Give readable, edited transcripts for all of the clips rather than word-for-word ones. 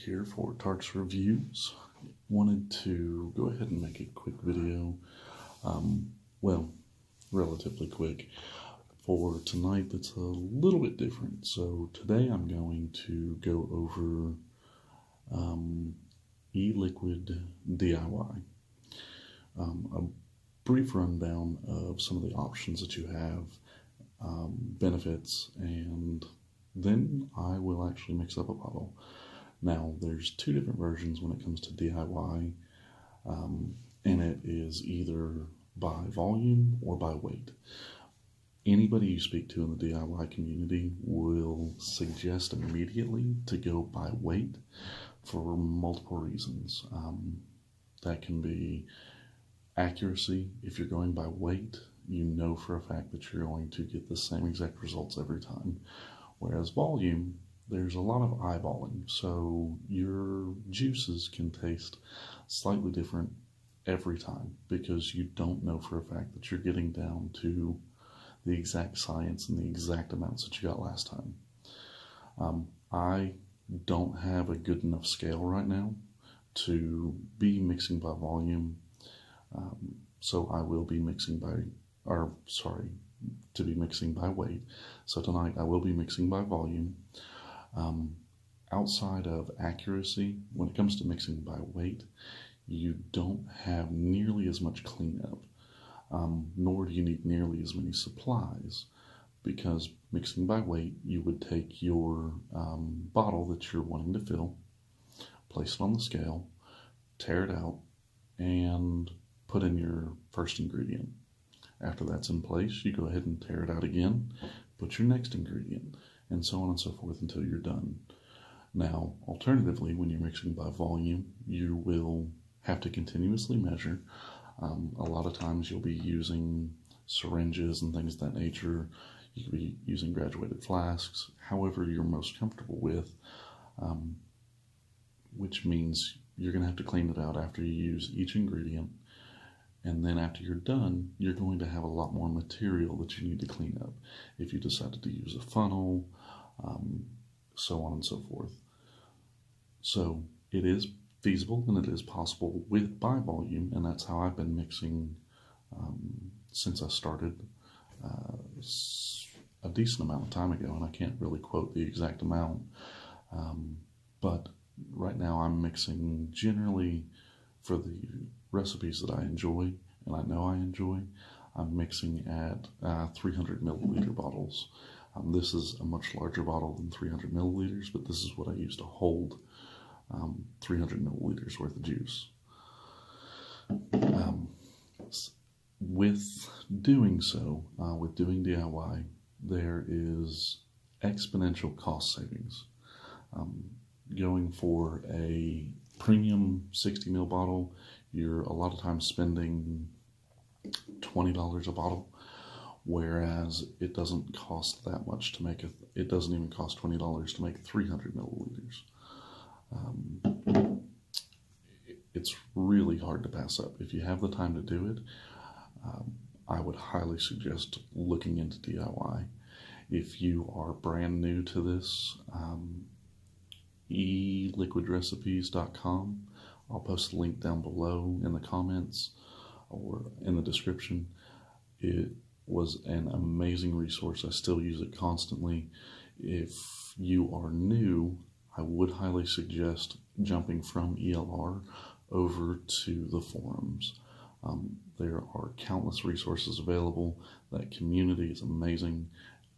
here for Tarts Reviews. Wanted to go ahead and make a quick video, well, relatively quick, for tonight that's a little bit different. So today I'm going to go over e-liquid DIY. A brief rundown of some of the options that you have, benefits, and then I will actually mix up a bottle. Now, there's two different versions when it comes to DIY, and it is either by volume or by weight. Anybody you speak to in the DIY community will suggest immediately to go by weight for multiple reasons. That can be accuracy. If you're going by weight, you know for a fact that you're going to get the same exact results every time. Whereas volume, there's a lot of eyeballing, so your juices can taste slightly different every time because you don't know for a fact that you're getting down to the exact science and the exact amounts that you got last time. I don't have a good enough scale right now to be mixing by volume, so I will be mixing by, to be mixing by weight. So tonight I will be mixing by volume. Outside of accuracy, when it comes to mixing by weight, you don't have nearly as much cleanup, nor do you need nearly as many supplies, because mixing by weight, you would take your bottle that you're wanting to fill, place it on the scale, tear it out, and put in your first ingredient. After that's in place, you go ahead and tear it out again, put your next ingredient, and so on and so forth until you're done. Now, alternatively, when you're mixing by volume, you will have to continuously measure. A lot of times you'll be using syringes and things of that nature. You could be using graduated flasks, however you're most comfortable with, which means you're going to have to clean it out after you use each ingredient. And then after you're done, you're going to have a lot more material that you need to clean up. If you decided to use a funnel, so on and so forth. So it is feasible and it is possible by volume, and that's how I've been mixing since I started a decent amount of time ago, and I can't really quote the exact amount, but right now I'm mixing generally for the recipes that I enjoy, and I know I enjoy. I'm mixing at 300 milliliter bottles. This is a much larger bottle than 300 milliliters, but this is what I use to hold 300 milliliters worth of juice. With doing so, with doing DIY, there is exponential cost savings. Going for a premium 60 ml bottle, you're a lot of times spending $20 a bottle, whereas it doesn't cost that much to make it doesn't even cost $20 to make 300 milliliters. It's really hard to pass up. If you have the time to do it, I would highly suggest looking into DIY. If you are brand new to this, eliquidrecipes.com. I'll post a link down below in the comments or in the description. It was an amazing resource. I still use it constantly. If you are new, I would highly suggest jumping from ELR over to the forums. There are countless resources available. That community is amazing,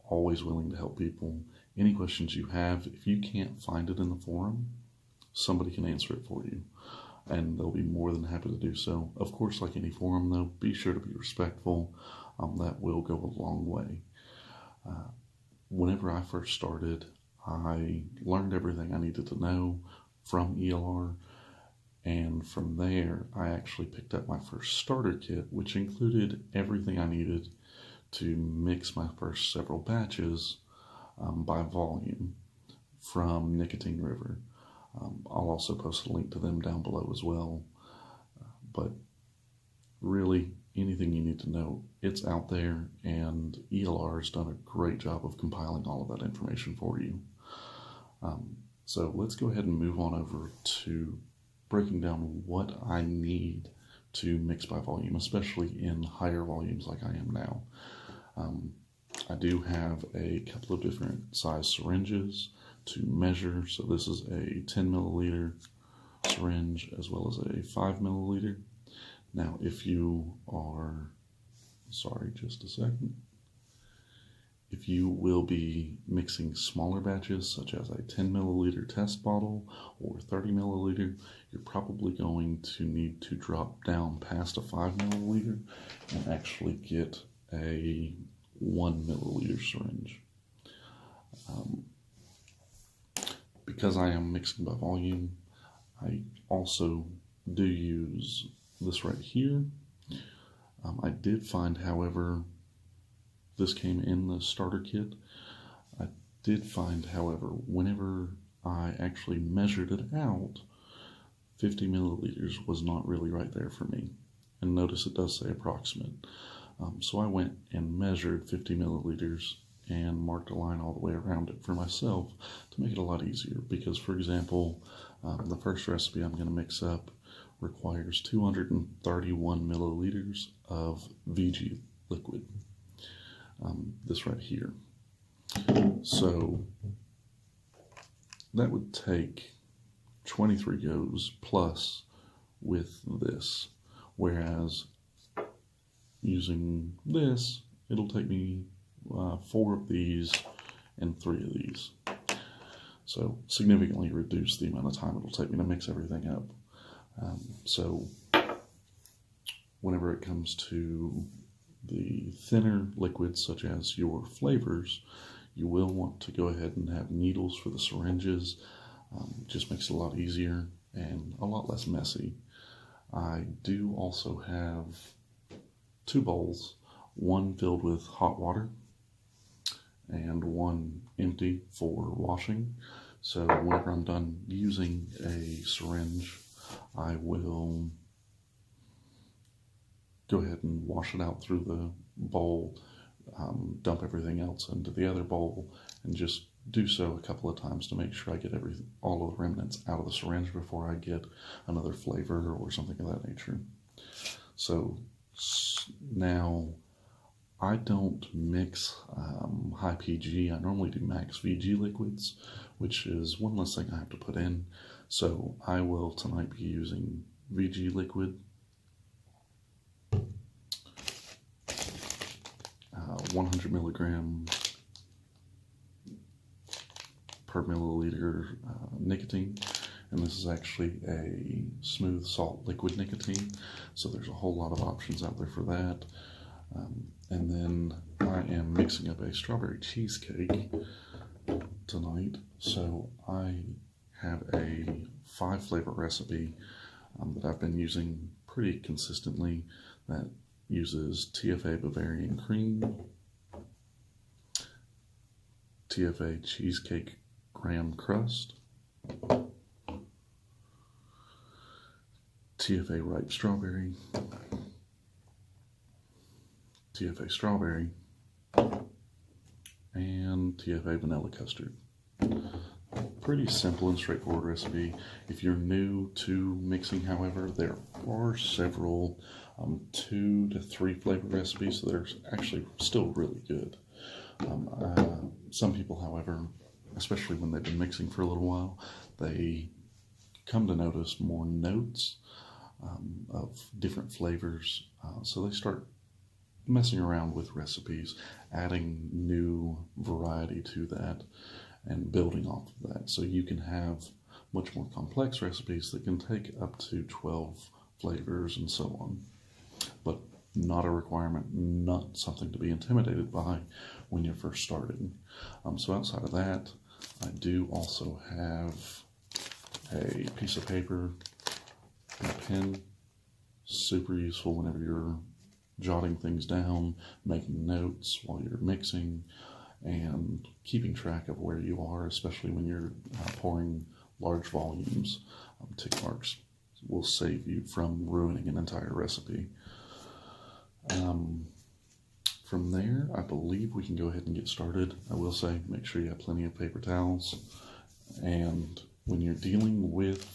always willing to help people. Any questions you have, if you can't find it in the forum, somebody can answer it for you, and they'll be more than happy to do so. Of course, like any forum though, be sure to be respectful. That will go a long way. Whenever I first started, I learned everything I needed to know from ELR, and from there I actually picked up my first starter kit, which included everything I needed to mix my first several batches by volume from Nicotine River. I'll also post a link to them down below as well. But really, anything you need to know, it's out there, and ELR has done a great job of compiling all of that information for you. So let's go ahead and move on over to breaking down what I need to mix by volume, especially in higher volumes like I am now. I do have a couple of different size syringes to measure. So this is a 10 milliliter syringe as well as a 5 milliliter. Now, if you are, sorry, just a second. If you will be mixing smaller batches, such as a 10 milliliter test bottle or 30 milliliter, you're probably going to need to drop down past a 5 milliliter and actually get a 1 milliliter syringe. Because I am mixing by volume, I also do use this right here. I did find, however, this came in the starter kit. I did find, however, whenever I actually measured it out, 50 milliliters was not really right there for me. And notice it does say approximate. So I went and measured 50 milliliters and marked a line all the way around it for myself to make it a lot easier. Because, for example, the first recipe I'm going to mix up requires 231 milliliters of VG liquid. This right here. So that would take 23 goes plus with this, whereas using this, it'll take me 4 of these and 3 of these. So significantly reduce the amount of time it'll take me to mix everything up. So whenever it comes to the thinner liquids, such as your flavors, you will want to go ahead and have needles for the syringes. Just makes it a lot easier and a lot less messy. I do also have 2 bowls, one filled with hot water and one empty for washing. So whenever I'm done using a syringe, I will go ahead and wash it out through the bowl, dump everything else into the other bowl, and just do so a couple of times to make sure I get all of the remnants out of the syringe before I get another flavor or something of that nature. So now I don't mix high PG. I normally do max VG liquids, which is one less thing I have to put in. So I will tonight be using VG liquid, 100 milligrams per milliliter nicotine, and this is actually a smooth salt liquid nicotine, so there's a whole lot of options out there for that. And then I am mixing up a strawberry cheesecake tonight, so I have a 5 flavor recipe that I've been using pretty consistently that uses TFA Bavarian cream, TFA cheesecake graham crust, TFA ripe strawberry, TFA strawberry, and TFA vanilla custard. Pretty simple and straightforward recipe. If you're new to mixing, however, there are several 2 to 3 flavor recipes that are actually still really good. Some people, however, especially when they've been mixing for a little while, they come to notice more notes of different flavors, so they start messing around with recipes, adding new variety to that, and building off of that. So you can have much more complex recipes that can take up to 12 flavors and so on, but not a requirement, not something to be intimidated by when you're first starting. So outside of that, I do also have a piece of paper and a pen. Super useful whenever you're jotting things down, making notes while you're mixing, and keeping track of where you are, especially when you're pouring large volumes. Tick marks will save you from ruining an entire recipe. From there, I believe we can go ahead and get started. I will say, make sure you have plenty of paper towels And when you're dealing with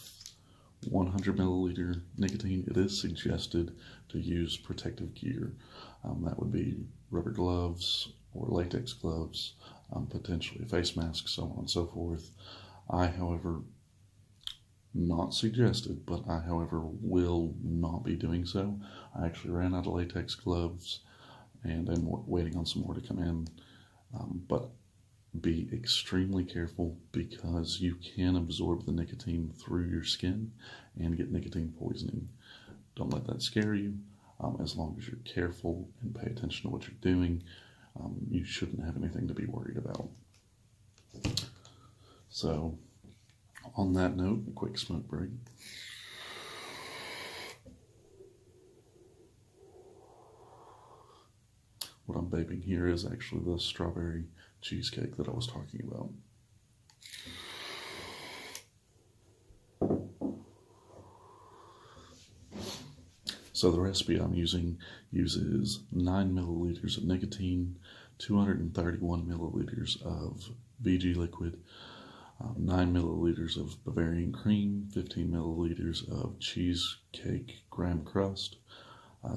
100 milliliter nicotine, it is suggested to use protective gear. That would be rubber gloves or latex gloves, potentially a face mask, so on and so forth. I, however, not suggested, but I, however, will not be doing so. I actually ran out of latex gloves and I'm waiting on some more to come in. But be extremely careful because you can absorb the nicotine through your skin and get nicotine poisoning. Don't let that scare you. As long as you're careful and pay attention to what you're doing, you shouldn't have anything to be worried about. So, on that note, a quick smoke break. What I'm vaping here is actually the strawberry cheesecake that I was talking about. So the recipe I'm using uses 9 milliliters of nicotine, 231 milliliters of VG liquid, 9 milliliters of Bavarian cream, 15 milliliters of cheesecake graham crust,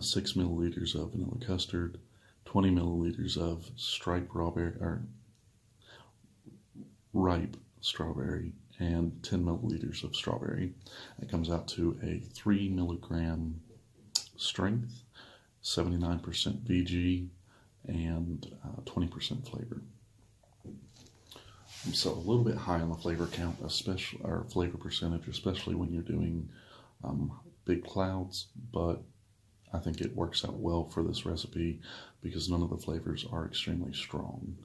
6 milliliters of vanilla custard, 20 milliliters of ripe strawberry, and 10 milliliters of strawberry. It comes out to a 3 milligram strength, 79% VG, and 20% flavor. So a little bit high on the flavor count, especially or flavor percentage, especially when you're doing big clouds, but I think it works out well for this recipe because none of the flavors are extremely strong.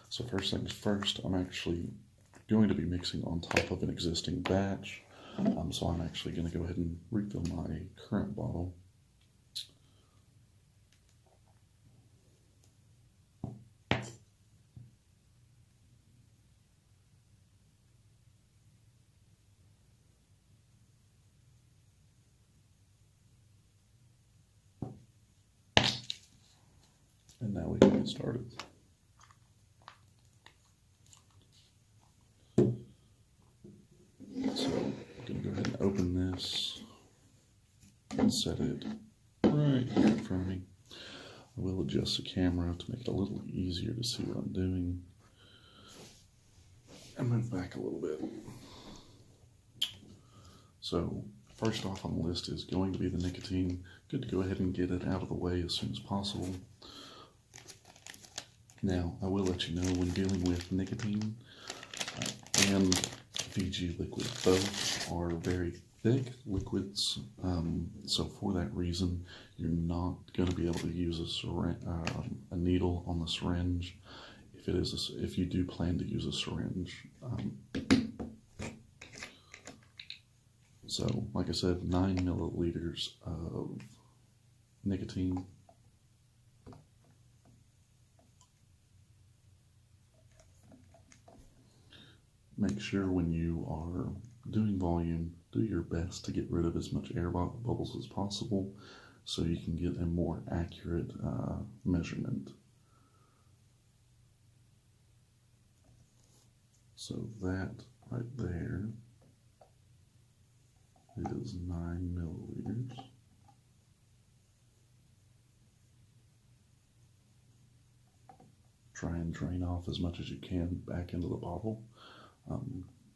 So first things first, I'm actually going to be mixing on top of an existing batch. So I'm actually going to go ahead and refill my current bottle. And now we can get started. So I'm going to go ahead and open this and set it right here in front of me. I will adjust the camera to make it a little easier to see what I'm doing. And move back a little bit. So first off on the list is going to be the nicotine. Good to go ahead and get it out of the way as soon as possible. Now, I will let you know when dealing with nicotine and VG liquid, both are very thick liquids, so for that reason, you're not going to be able to use a needle on the syringe if you do plan to use a syringe. So, like I said, 9 milliliters of nicotine. Make sure when you are doing volume, do your best to get rid of as much air bubbles as possible so you can get a more accurate measurement. So that right there is 9 milliliters. Try and drain off as much as you can back into the bottle,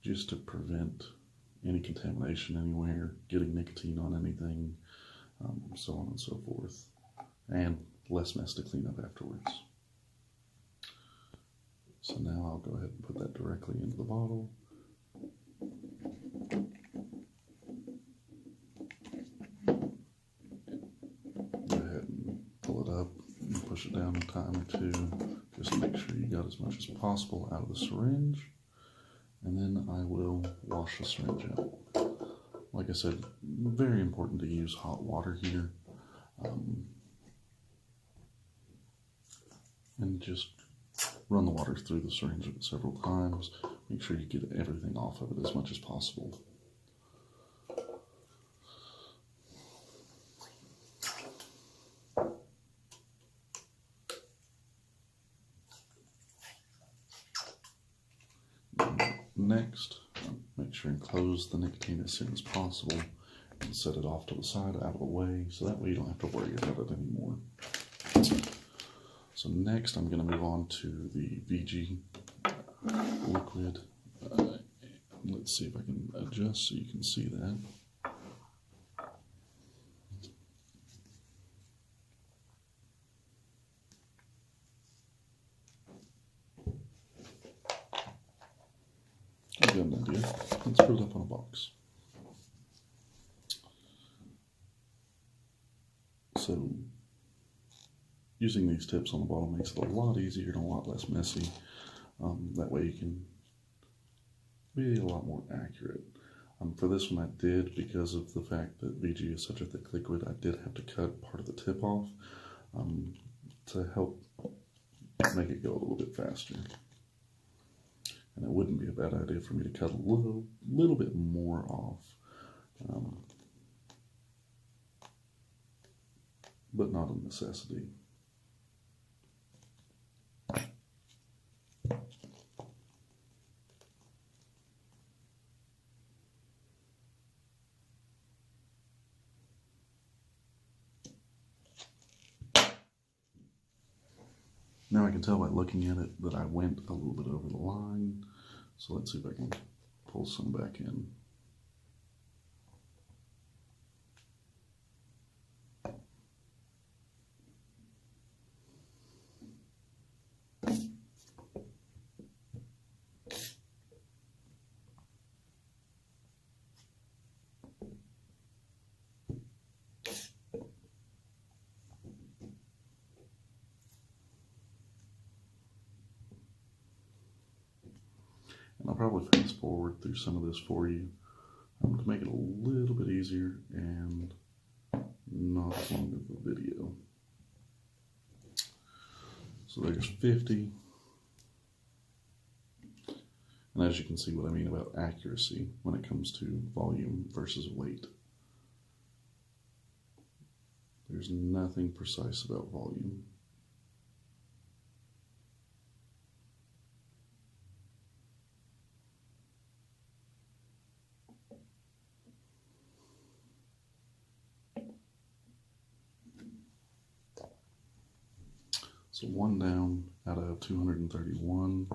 just to prevent any contamination anywhere, getting nicotine on anything, so on and so forth, and less mess to clean up afterwards. So now I'll go ahead and put that directly into the bottle. Go ahead and pull it up and push it down a time or two, just to make sure you got as much as possible out of the syringe. And then I will wash the syringe out. Like I said, very important to use hot water here. And just run the water through the syringe several times. Make sure you get everything off of it as much as possible. Next, make sure and close the nicotine as soon as possible and set it off to the side out of the way so that way you don't have to worry about it anymore. So next I'm going to move on to the VG liquid. Let's see if I can adjust so you can see that. I've got an idea. Let's put it up on a box. So using these tips on the bottom makes it a lot easier and a lot less messy. That way you can be a lot more accurate. For this one I did, because of the fact that VG is such a thick liquid, I did have to cut part of the tip off to help make it go a little bit faster. And it wouldn't be a bad idea for me to cut a little bit more off, but not a necessity. Now I can tell by looking at it that I went a little bit over the line, so let's see if I can pull some back in. And I'll probably fast forward through some of this for you to make it a little bit easier and not as long of a video. So there's 50. And as you can see what I mean about accuracy when it comes to volume versus weight. There's nothing precise about volume. So one down out of 231.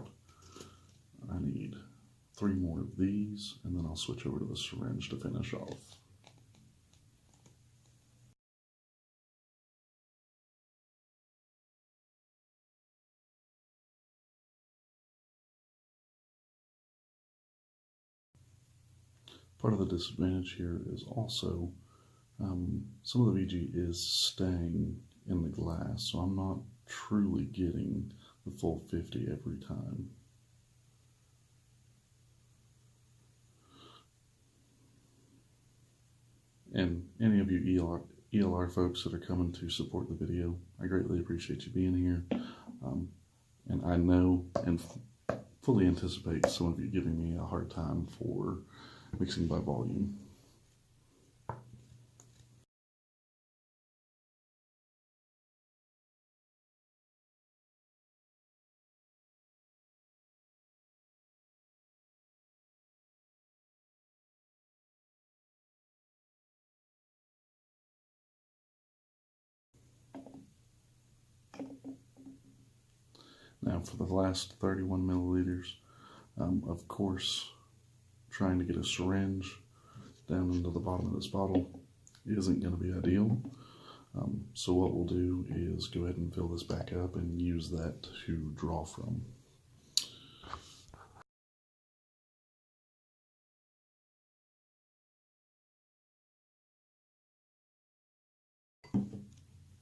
I need 3 more of these, and then I'll switch over to the syringe to finish off. Part of the disadvantage here is also some of the VG is staying in the glass, so I'm not truly getting the full 50 every time. And any of you ELR folks that are coming to support the video, I greatly appreciate you being here. And I know and fully anticipate some of you giving me a hard time for mixing by volume. Now for the last 31 milliliters, of course, trying to get a syringe down into the bottom of this bottle isn't going to be ideal. So what we'll do is go ahead and fill this back up and use that to draw from.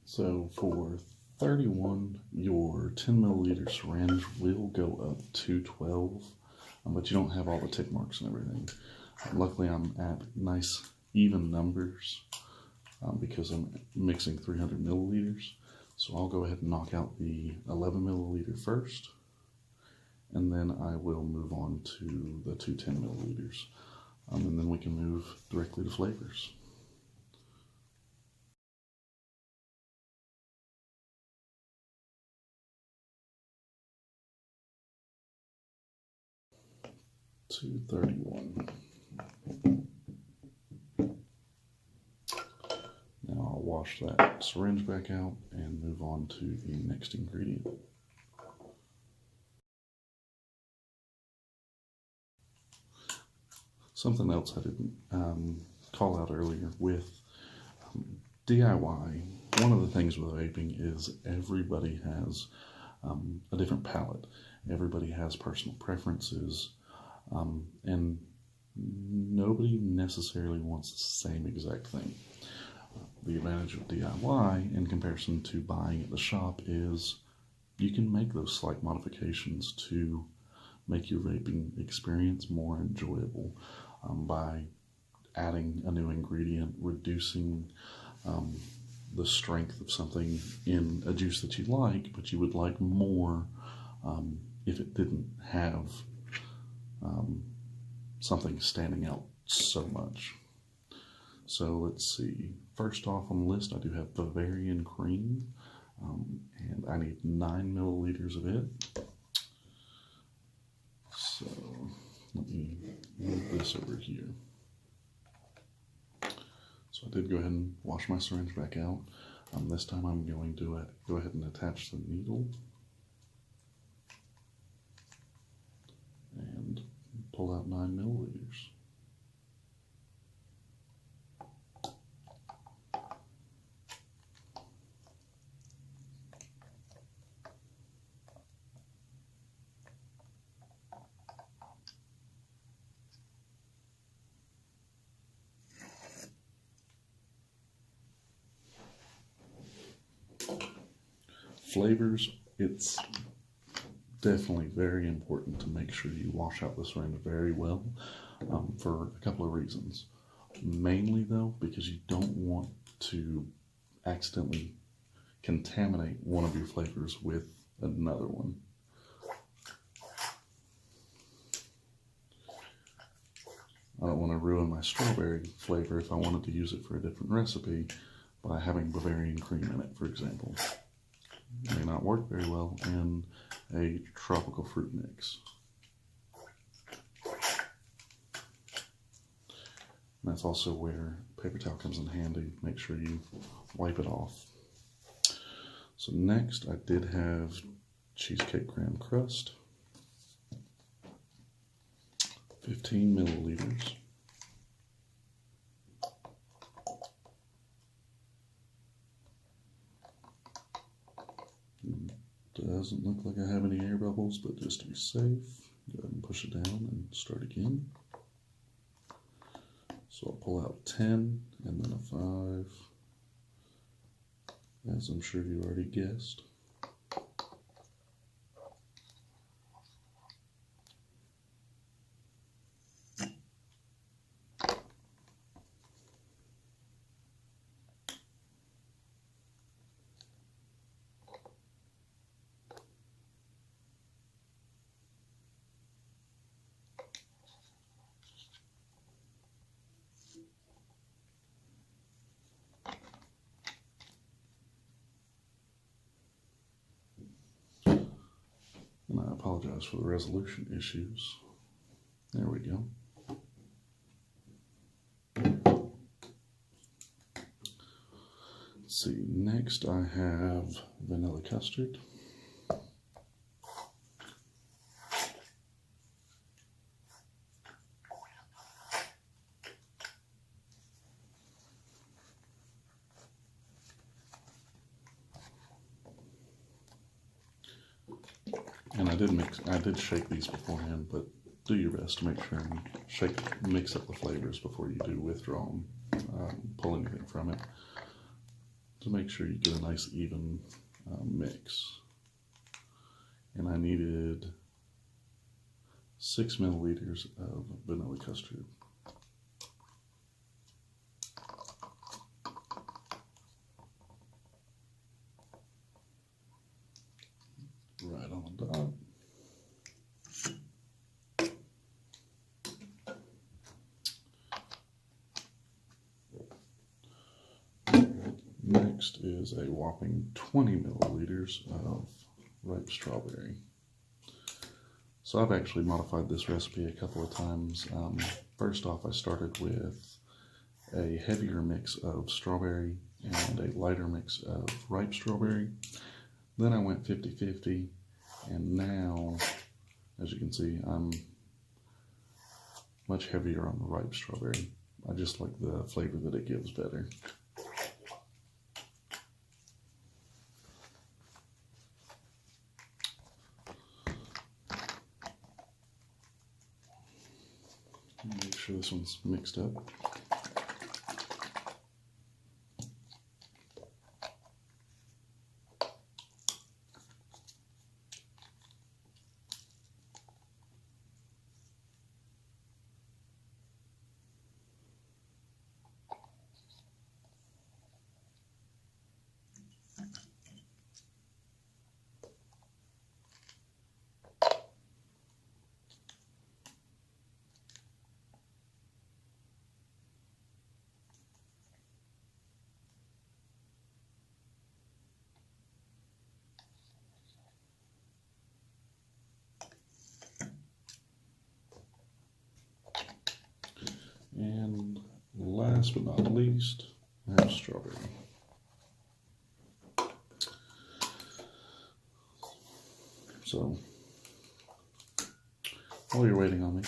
So for 31, your 10 milliliter syringe will go up to 12, but you don't have all the tick marks and everything. Luckily, I'm at nice even numbers because I'm mixing 300 milliliters. So I'll go ahead and knock out the 11 milliliter first, and then I will move on to the 210 milliliters. And then we can move directly to flavors. 231. Now I'll wash that syringe back out and move on to the next ingredient. Something else I didn't call out earlier with DIY, one of the things with vaping is everybody has a different palate. Everybody has personal preferences, and nobody necessarily wants the same exact thing. The advantage of DIY in comparison to buying at the shop is you can make those slight modifications to make your vaping experience more enjoyable by adding a new ingredient, reducing the strength of something in a juice that you like, but you would like more if it didn't have something standing out so much. So let's see. First off on the list, I do have Bavarian cream, and I need 9 milliliters of it. So let me move this over here. So I did go ahead and wash my syringe back out. This time I'm going to go ahead and attach the needle and pull out 9 milliliters. Flavors, it's definitely very important to make sure you wash out the syringe very well for a couple of reasons. Mainly though, because you don't want to accidentally contaminate one of your flavors with another one. I don't want to ruin my strawberry flavor if I wanted to use it for a different recipe by having Bavarian cream in it, for example. It may not work very well in a tropical fruit mix. And that's also where paper towel comes in handy. Make sure you wipe it off. So next I did have cheesecake graham crust, 15 milliliters. Doesn't look like I have any air bubbles, but just to be safe, go ahead and push it down and start again. So I'll pull out 10 and then a 5, as I'm sure you already guessed. And I apologize for the resolution issues. There we go. Let's see, next I have vanilla custard. And I did shake these beforehand, but do your best to make sure and mix up the flavors before you do withdraw them, pull anything from it, to make sure you get a nice even mix. And I needed 6 milliliters of vanilla custard. Right on the dot. Next is a whopping 20 milliliters of ripe strawberry. So I've actually modified this recipe a couple of times. First off, I started with a heavier mix of strawberry and a lighter mix of ripe strawberry. Then I went 50-50, and now, as you can see, I'm much heavier on the ripe strawberry. I just like the flavor that it gives better. Make sure this one's mixed up. And last but not least, I have strawberry. So, while you're waiting on me,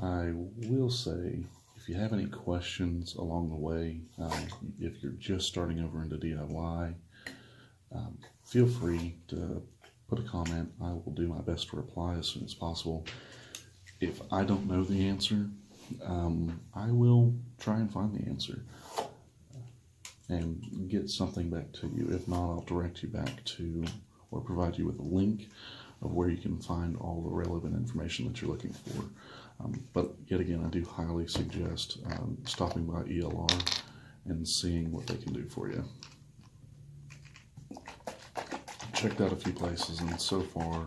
I will say, if you have any questions along the way, if you're just starting over into DIY, feel free to put a comment. I will do my best to reply as soon as possible. If I don't know the answer, I will try and find the answer and get something back to you. If not, I'll direct you back to or provide you with a link of where you can find all the relevant information that you're looking for. But yet again, I do highly suggest stopping by ELR and seeing what they can do for you. Checked out a few places, and so far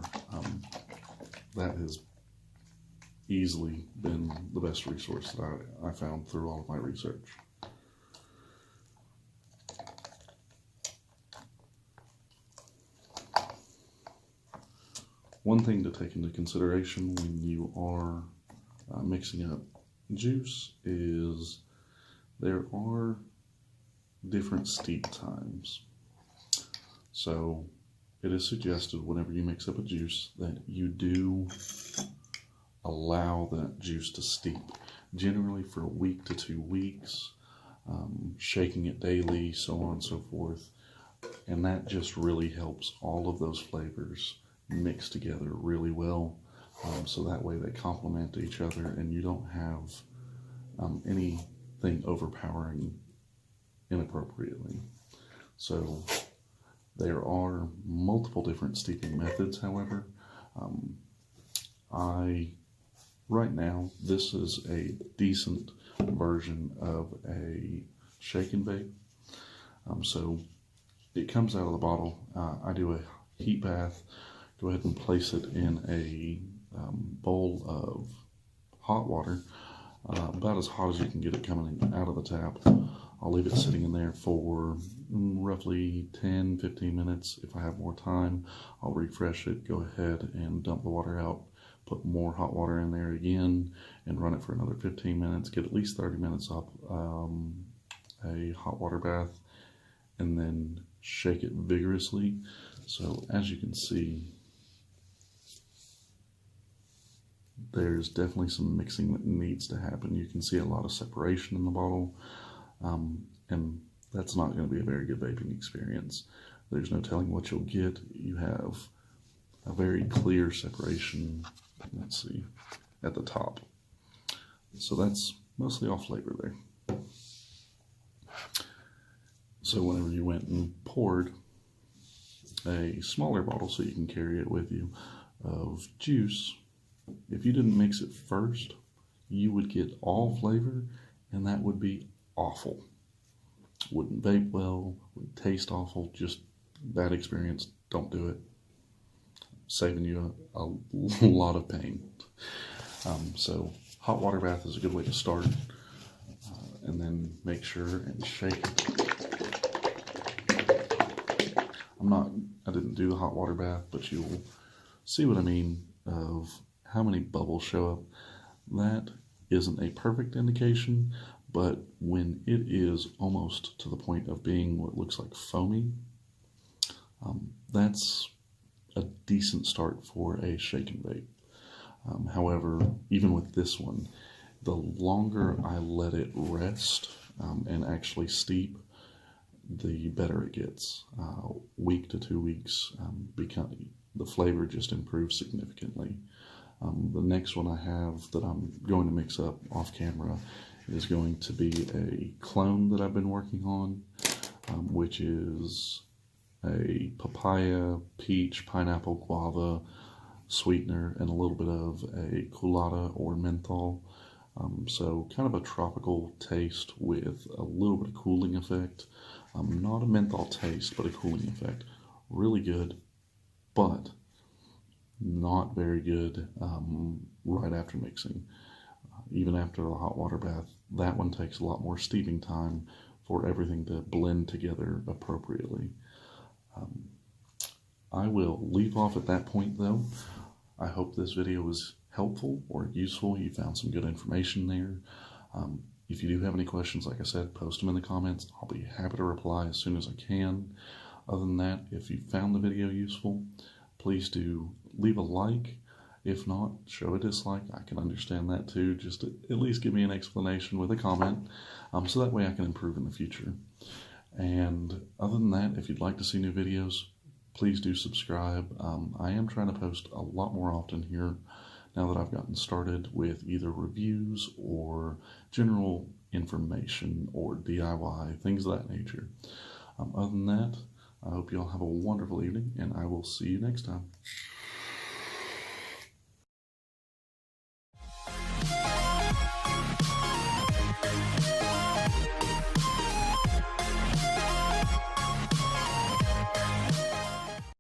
that has easily been the best resource that I found through all of my research. One thing to take into consideration when you are mixing up juice is there are different steep times. So it is suggested whenever you mix up a juice that you do allow that juice to steep, generally for a week to 2 weeks, shaking it daily, so on and so forth. And that just really helps all of those flavors mix together really well, so that way they complement each other and you don't have anything overpowering inappropriately. So there are multiple different steeping methods, however. Right now, this is a decent version of a shake and bake. So it comes out of the bottle. I do a heat bath. Go ahead and place it in a bowl of hot water, about as hot as you can get it coming out of the tap. I'll leave it sitting in there for roughly 10-15 minutes. If I have more time, I'll refresh it, go ahead and dump the water out, put more hot water in there again, and run it for another 15 minutes, get at least 30 minutes off a hot water bath, and then shake it vigorously. So as you can see, there's definitely some mixing that needs to happen. You can see a lot of separation in the bottle, and that's not going to be a very good vaping experience. There's no telling what you'll get. You have a very clear separation, let's see, at the top. So that's mostly all flavor there. So whenever you went and poured a smaller bottle so you can carry it with you of juice, if you didn't mix it first, you would get all flavor, and that would be awful. Wouldn't vape well, would taste awful, just bad experience. Don't do it. Saving you a lot of pain. So hot water bath is a good way to start, and then make sure and shake it. I didn't do the hot water bath, but you'll see what I mean. of how many bubbles show up, that isn't a perfect indication, but when it is almost to the point of being what looks like foamy, that's a decent start for a shake and vape. However, even with this one, the longer I let it rest and actually steep, the better it gets. Week to 2 weeks, the flavor just improves significantly. The next one I have that I'm going to mix up off camera is going to be a clone that I've been working on, which is a papaya, peach, pineapple, guava sweetener, and a little bit of a colada or menthol. So kind of a tropical taste with a little bit of cooling effect. Not a menthol taste, but a cooling effect. Really good, but not very good right after mixing. Even after a hot water bath, that one takes a lot more steeping time for everything to blend together appropriately. I will leave off at that point though. I hope this video was helpful or useful. You found some good information there. If you do have any questions, like I said, post them in the comments. I'll be happy to reply as soon as I can. Other than that, if you found the video useful, please do leave a like. If not, show a dislike. I can understand that too. Just at least give me an explanation with a comment, so that way I can improve in the future. And other than that, if you'd like to see new videos, please do subscribe. I am trying to post a lot more often here now that I've gotten started with either reviews or general information or DIY, things of that nature. Other than that, I hope you all have a wonderful evening, and I will see you next time.